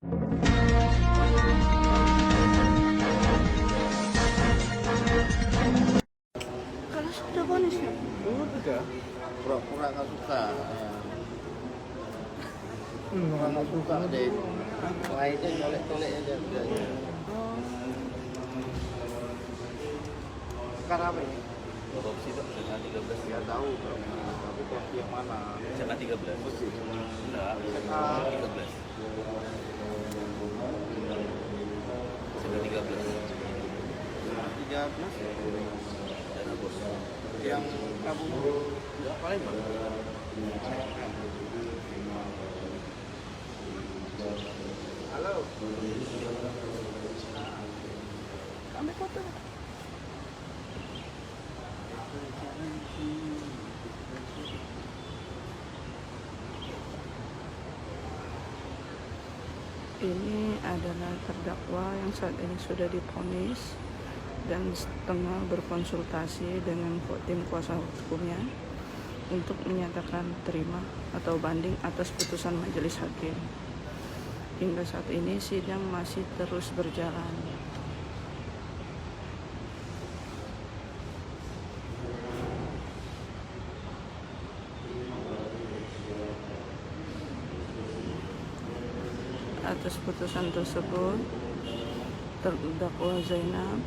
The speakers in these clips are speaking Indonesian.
Kalau sudah vonis ya? Sudah. Pura-pura nggak suka. Nggak suka deh. Lainnya nyolek-nyolek aja. Sekarang apa ini? Otopsi Dok, CK13 Nggak tahu. Tapi kopi yang mana? CK13 enggak, CK13 CK13 13 dana bos yang kamu ya Palembang. halo Ambil foto. Ini adalah terdakwa yang saat ini sudah divonis dan tengah berkonsultasi dengan tim kuasa hukumnya untuk menyatakan terima atau banding atas putusan majelis hakim. Hingga saat ini sidang masih terus berjalan. Atas putusan tersebut, terdakwa Zainab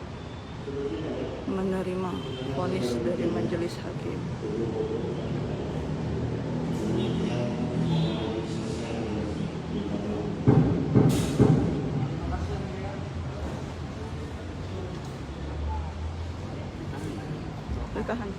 menerima vonis dari majelis hakim. Ditahan.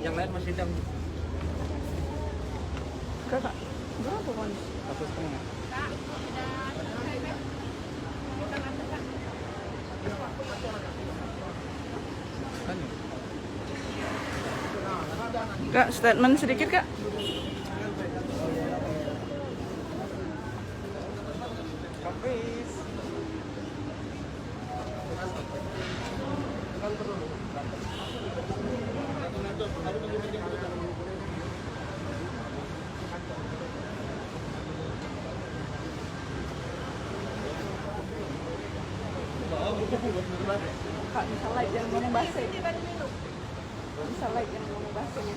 yang lain masih sidang Kakak, berapa vonis? 1,5. Kak, statement sedikit kak. Kak, bisa like jangan ngomong bahasa ini. Bisa like jangan ngomong bahasa ini.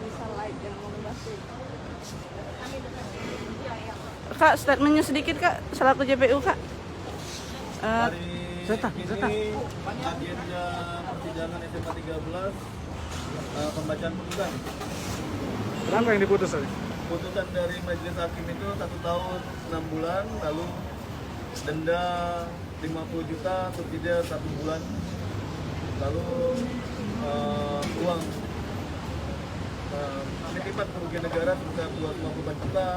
Bisa like jangan ngomong bahasa ini. Kak, statementnya sedikit kak, selaku JPU kak. Zeta. Agenda persidangan SMA 13 pembacaan putusan. Berapa yang diputus tadi? Putusan dari majelis hakim itu 1 tahun 6 bulan, lalu denda 50 juta, subsidi 1 bulan, lalu uang penitipan kerugian negara sebesar 254 juta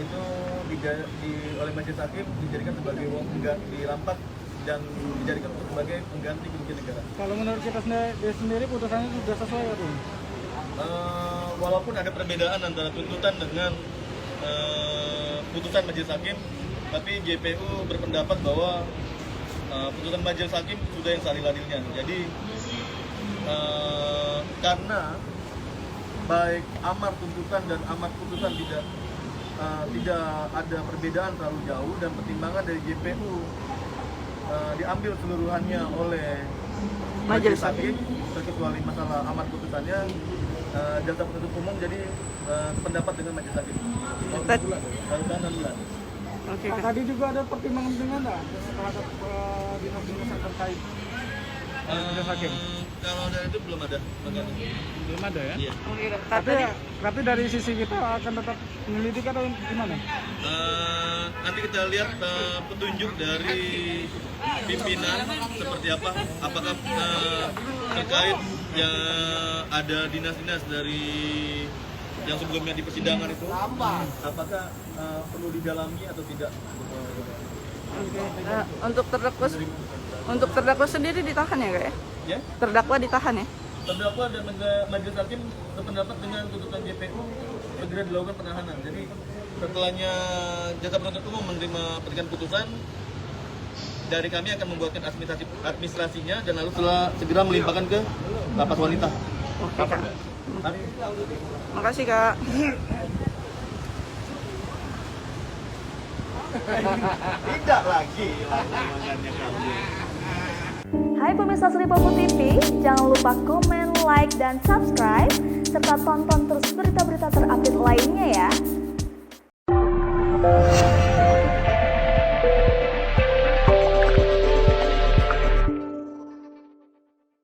itu oleh majelis hakim dijadikan sebagai uang dirampas dan dijadikan sebagai pengganti kerugian negara. Kalau menurut kita sendiri putusannya sudah sesuai atau? Walaupun ada perbedaan antara tuntutan dengan putusan majelis hakim, tapi JPU berpendapat bahwa putusan majelis hakim sudah yang seadil-adilnya. Jadi karena baik amar tuntutan dan amar putusan tidak ada perbedaan terlalu jauh dan pertimbangan dari JPU diambil seluruhannya oleh majelis hakim, terkecuali masalah amar putusannya, jaksa penuntut umum jadi sependapat dengan majelis hakim. Baru 6 bulan. Oke, Pak, tadi juga ada pertimbangan dengan terhadap dinas-dinas yang terkait majelis hakim. kalau dari itu belum ada makanya. Belum ada ya? Iya. Oke, Kak. Tapi, tapi dari sisi kita akan tetap menyelidik atau gimana? Nanti kita lihat petunjuk dari pimpinan seperti apa. Apakah terkait yang ada dinas-dinas dari yang sebelumnya di persidangan itu, apakah perlu didalami atau tidak? Oke. Untuk terdakwa sendiri ditahan ya, Kak ya? Ya, Terdakwa ditahan ya? terdakwa dan majelis hakim berpendapat dengan tuntutan JPU segera dilakukan penahanan. Jadi setelahnya jaksa penuntut umum menerima petikan putusan, dari kami akan membuatkan administrasinya dan lalu setelah segera melimpahkan ke lapas wanita. Oke, Kak. Makasih, Kak. Tidak lagi makanya kamu. Hai pemirsa Sri Popo TV, jangan lupa komen, like, dan subscribe, serta tonton terus berita-berita terupdate lainnya ya.